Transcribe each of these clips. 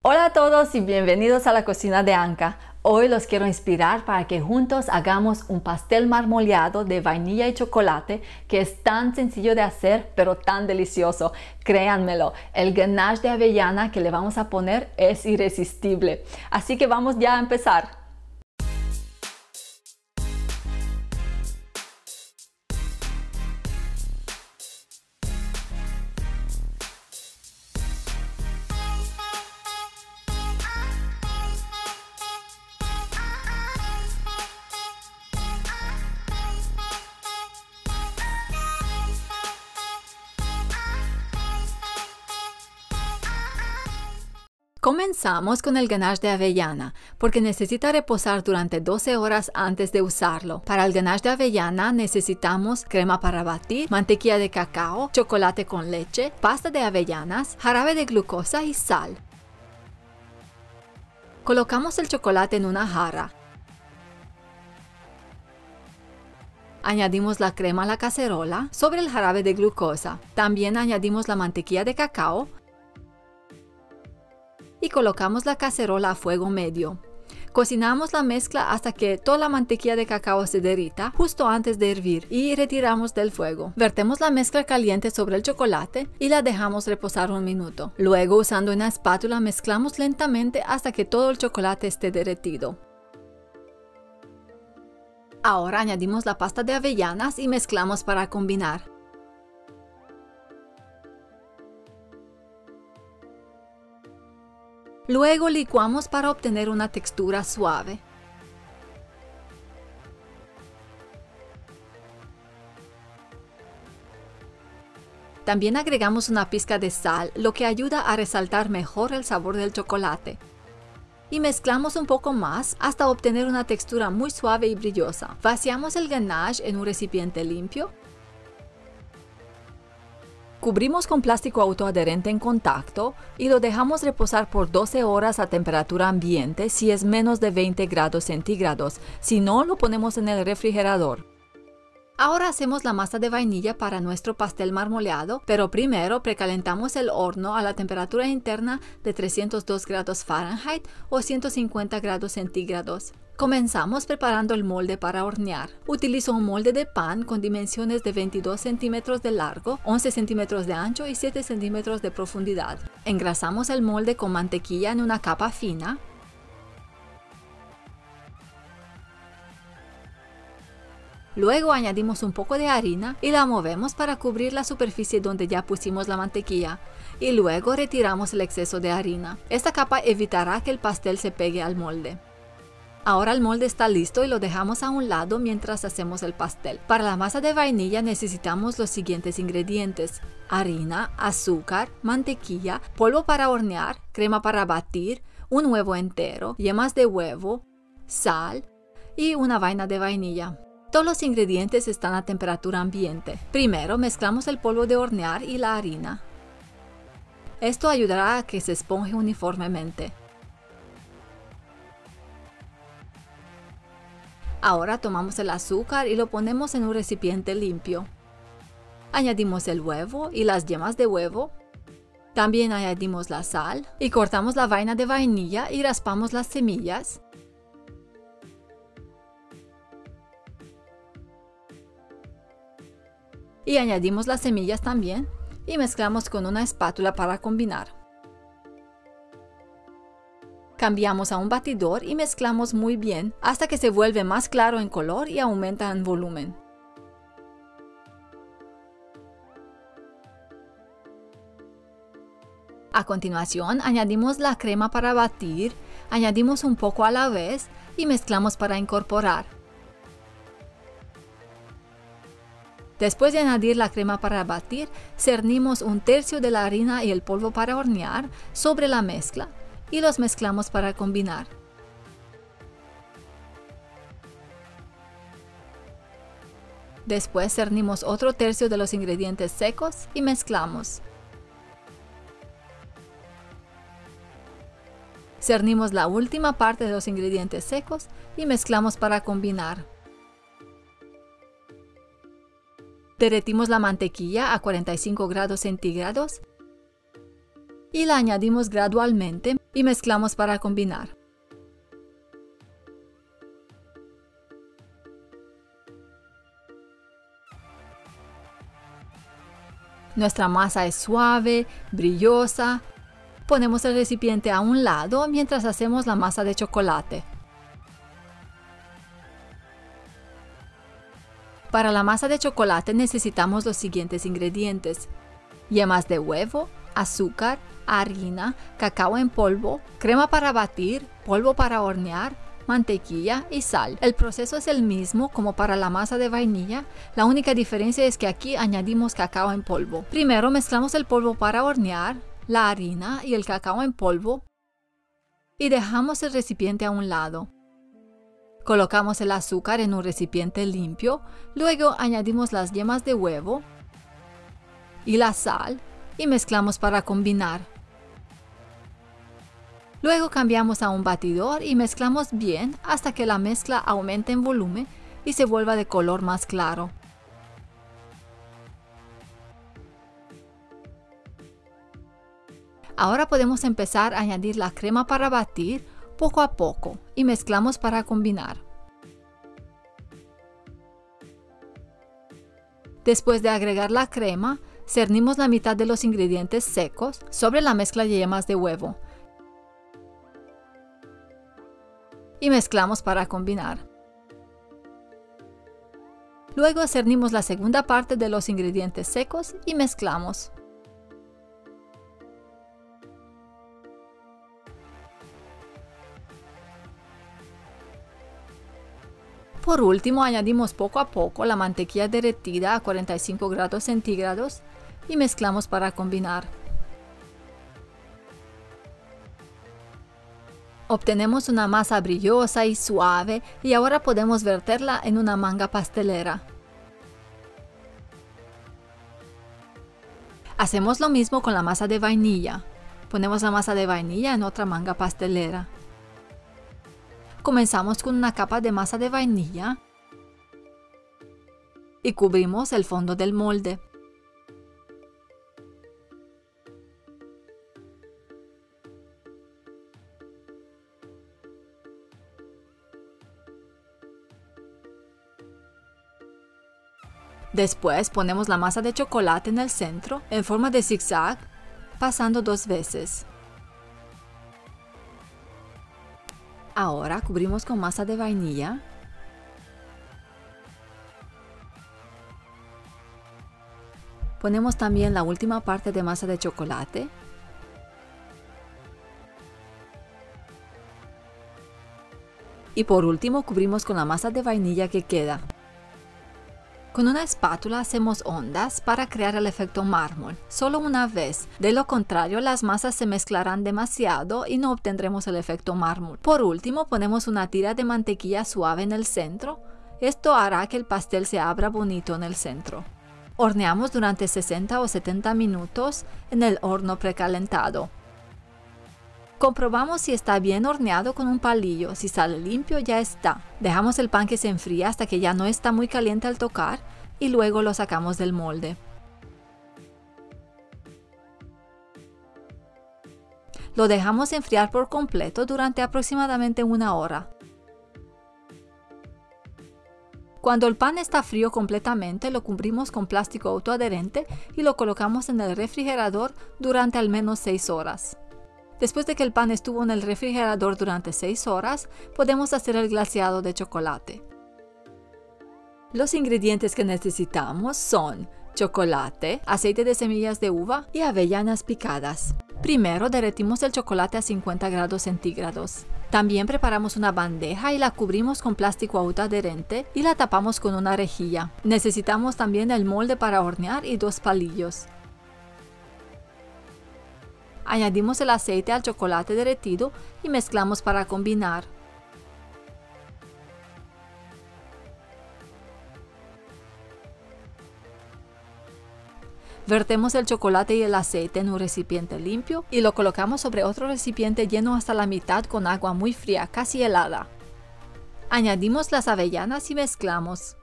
Hola a todos y bienvenidos a la cocina de Anka. Hoy los quiero inspirar para que juntos hagamos un pastel marmoleado de vainilla y chocolate que es tan sencillo de hacer pero tan delicioso. Créanmelo, el ganache de avellana que le vamos a poner es irresistible. Así que vamos ya a empezar. Comenzamos con el ganache de avellana, porque necesita reposar durante 12 horas antes de usarlo. Para el ganache de avellana necesitamos crema para batir, mantequilla de cacao, chocolate con leche, pasta de avellanas, jarabe de glucosa y sal. Colocamos el chocolate en una jarra. Añadimos la crema a la cacerola sobre el jarabe de glucosa. También añadimos la mantequilla de cacao y colocamos la cacerola a fuego medio. Cocinamos la mezcla hasta que toda la mantequilla de cacao se derrita justo antes de hervir y retiramos del fuego. Vertemos la mezcla caliente sobre el chocolate y la dejamos reposar un minuto. Luego, usando una espátula, mezclamos lentamente hasta que todo el chocolate esté derretido. Ahora añadimos la pasta de avellanas y mezclamos para combinar. Luego licuamos para obtener una textura suave. También agregamos una pizca de sal, lo que ayuda a resaltar mejor el sabor del chocolate. Y mezclamos un poco más hasta obtener una textura muy suave y brillosa. Vaciamos el ganache en un recipiente limpio. Cubrimos con plástico autoadherente en contacto y lo dejamos reposar por 12 horas a temperatura ambiente si es menos de 20 grados centígrados. Si no, lo ponemos en el refrigerador. Ahora hacemos la masa de vainilla para nuestro pastel marmoleado, pero primero precalentamos el horno a la temperatura interna de 302 grados Fahrenheit o 150 grados centígrados. Comenzamos preparando el molde para hornear. Utilizo un molde de pan con dimensiones de 22 centímetros de largo, 11 centímetros de ancho y 7 centímetros de profundidad. Engrasamos el molde con mantequilla en una capa fina. Luego añadimos un poco de harina y la movemos para cubrir la superficie donde ya pusimos la mantequilla. Y luego retiramos el exceso de harina. Esta capa evitará que el pastel se pegue al molde. Ahora el molde está listo y lo dejamos a un lado mientras hacemos el pastel. Para la masa de vainilla necesitamos los siguientes ingredientes: harina, azúcar, mantequilla, polvo para hornear, crema para batir, un huevo entero, yemas de huevo, sal y una vaina de vainilla. Todos los ingredientes están a temperatura ambiente. Primero mezclamos el polvo de hornear y la harina. Esto ayudará a que se esponje uniformemente. Ahora tomamos el azúcar y lo ponemos en un recipiente limpio. Añadimos el huevo y las yemas de huevo. También añadimos la sal y cortamos la vaina de vainilla y raspamos las semillas. Y añadimos las semillas también y mezclamos con una espátula para combinar. Cambiamos a un batidor y mezclamos muy bien hasta que se vuelve más claro en color y aumenta en volumen. A continuación añadimos la crema para batir, añadimos un poco a la vez y mezclamos para incorporar. Después de añadir la crema para batir, cernimos un tercio de la harina y el polvo para hornear sobre la mezcla y los mezclamos para combinar. Después cernimos otro tercio de los ingredientes secos y mezclamos. Cernimos la última parte de los ingredientes secos y mezclamos para combinar. Derretimos la mantequilla a 45 grados centígrados y la añadimos gradualmente y mezclamos para combinar. Nuestra masa es suave, brillosa. Ponemos el recipiente a un lado mientras hacemos la masa de chocolate. Para la masa de chocolate necesitamos los siguientes ingredientes: yemas de huevo, azúcar, harina, cacao en polvo, crema para batir, polvo para hornear, mantequilla y sal. El proceso es el mismo como para la masa de vainilla, la única diferencia es que aquí añadimos cacao en polvo. Primero mezclamos el polvo para hornear, la harina y el cacao en polvo y dejamos el recipiente a un lado. Colocamos el azúcar en un recipiente limpio, luego añadimos las yemas de huevo y la sal y mezclamos para combinar. Luego cambiamos a un batidor y mezclamos bien hasta que la mezcla aumente en volumen y se vuelva de color más claro. Ahora podemos empezar a añadir la crema para batir poco a poco y mezclamos para combinar. Después de agregar la crema, cernimos la mitad de los ingredientes secos sobre la mezcla de yemas de huevo y mezclamos para combinar. Luego cernimos la segunda parte de los ingredientes secos y mezclamos. Por último, añadimos poco a poco la mantequilla derretida a 45 grados centígrados y mezclamos para combinar. Obtenemos una masa brillosa y suave y ahora podemos verterla en una manga pastelera. Hacemos lo mismo con la masa de vainilla. Ponemos la masa de vainilla en otra manga pastelera. Comenzamos con una capa de masa de vainilla y cubrimos el fondo del molde. Después ponemos la masa de chocolate en el centro en forma de zigzag, pasando 2 veces. Ahora cubrimos con masa de vainilla. Ponemos también la última parte de masa de chocolate. Y por último cubrimos con la masa de vainilla que queda. Con una espátula hacemos ondas para crear el efecto mármol, solo una vez. De lo contrario, las masas se mezclarán demasiado y no obtendremos el efecto mármol. Por último, ponemos una tira de mantequilla suave en el centro. Esto hará que el pastel se abra bonito en el centro. Horneamos durante 60 o 70 minutos en el horno precalentado. Comprobamos si está bien horneado con un palillo. Si sale limpio, ya está. Dejamos el pan que se enfríe hasta que ya no está muy caliente al tocar y luego lo sacamos del molde. Lo dejamos enfriar por completo durante aproximadamente 1 hora. Cuando el pan está frío completamente, lo cubrimos con plástico autoadherente y lo colocamos en el refrigerador durante al menos 6 horas. Después de que el pan estuvo en el refrigerador durante 6 horas, podemos hacer el glaseado de chocolate. Los ingredientes que necesitamos son chocolate, aceite de semillas de uva y avellanas picadas. Primero derretimos el chocolate a 50 grados centígrados. También preparamos una bandeja y la cubrimos con plástico autoadherente y la tapamos con una rejilla. Necesitamos también el molde para hornear y 2 palillos. Añadimos el aceite al chocolate derretido y mezclamos para combinar. Vertemos el chocolate y el aceite en un recipiente limpio y lo colocamos sobre otro recipiente lleno hasta la mitad con agua muy fría, casi helada. Añadimos las avellanas y mezclamos.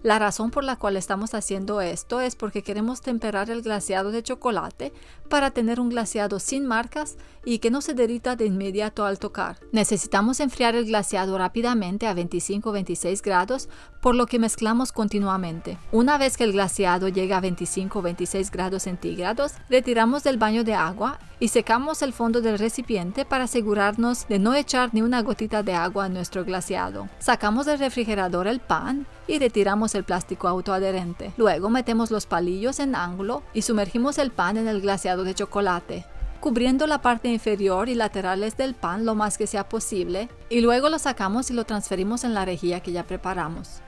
La razón por la cual estamos haciendo esto es porque queremos temperar el glaseado de chocolate para tener un glaseado sin marcas y que no se derrita de inmediato al tocar. Necesitamos enfriar el glaseado rápidamente a 25-26 grados, por lo que mezclamos continuamente. Una vez que el glaseado llega a 25-26 grados centígrados, retiramos del baño de agua y secamos el fondo del recipiente para asegurarnos de no echar ni una gotita de agua en nuestro glaseado. Sacamos del refrigerador el pan y retiramos el plástico autoadherente. Luego metemos los palillos en ángulo y sumergimos el pan en el glaseado de chocolate, cubriendo la parte inferior y laterales del pan lo más que sea posible, y luego lo sacamos y lo transferimos en la rejilla que ya preparamos.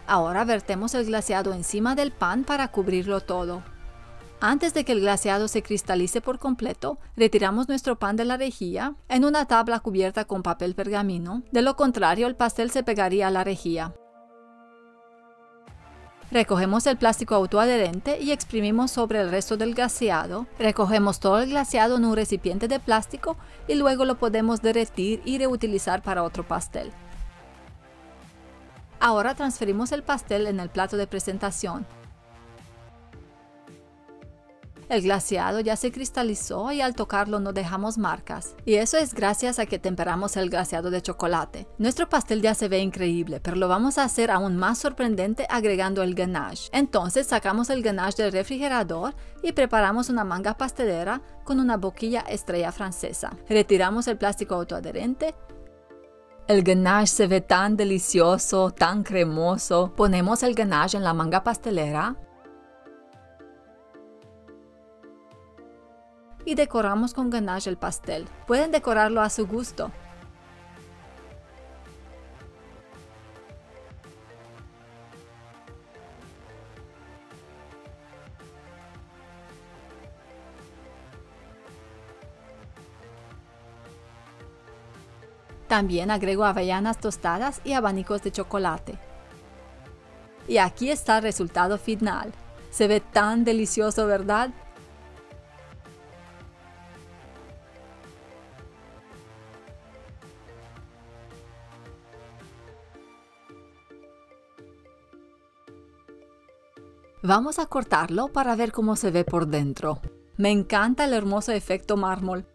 Ahora vertemos el glaseado encima del pan para cubrirlo todo. Antes de que el glaseado se cristalice por completo, retiramos nuestro pan de la rejilla en una tabla cubierta con papel pergamino. De lo contrario, el pastel se pegaría a la rejilla. Recogemos el plástico autoadherente y exprimimos sobre el resto del glaseado. Recogemos todo el glaseado en un recipiente de plástico y luego lo podemos derretir y reutilizar para otro pastel. Ahora transferimos el pastel en el plato de presentación. El glaseado ya se cristalizó y al tocarlo no dejamos marcas. Y eso es gracias a que temperamos el glaseado de chocolate. Nuestro pastel ya se ve increíble, pero lo vamos a hacer aún más sorprendente agregando el ganache. Entonces sacamos el ganache del refrigerador y preparamos una manga pastelera con una boquilla estrella francesa. Retiramos el plástico autoadherente. El ganache se ve tan delicioso, tan cremoso. Ponemos el ganache en la manga pastelera y decoramos con ganache el pastel. Pueden decorarlo a su gusto. También agrego avellanas tostadas y abanicos de chocolate. Y aquí está el resultado final. Se ve tan delicioso, ¿verdad? Vamos a cortarlo para ver cómo se ve por dentro. Me encanta el hermoso efecto mármol.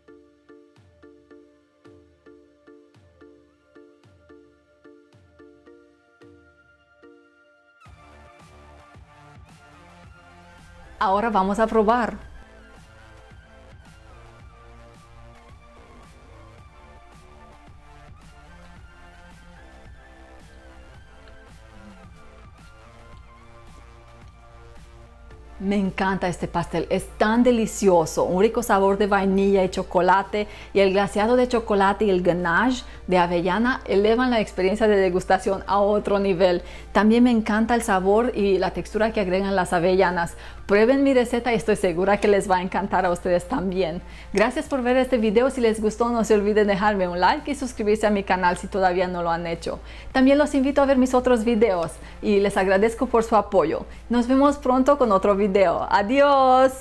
Ahora vamos a probar. Me encanta este pastel, es tan delicioso, un rico sabor de vainilla y chocolate, y el glaseado de chocolate y el ganache de avellana elevan la experiencia de degustación a otro nivel. También me encanta el sabor y la textura que agregan las avellanas. Prueben mi receta y estoy segura que les va a encantar a ustedes también. Gracias por ver este video. Si les gustó, no se olviden dejarme un like y suscribirse a mi canal si todavía no lo han hecho. También los invito a ver mis otros videos y les agradezco por su apoyo. Nos vemos pronto con otro video. ¡Adiós!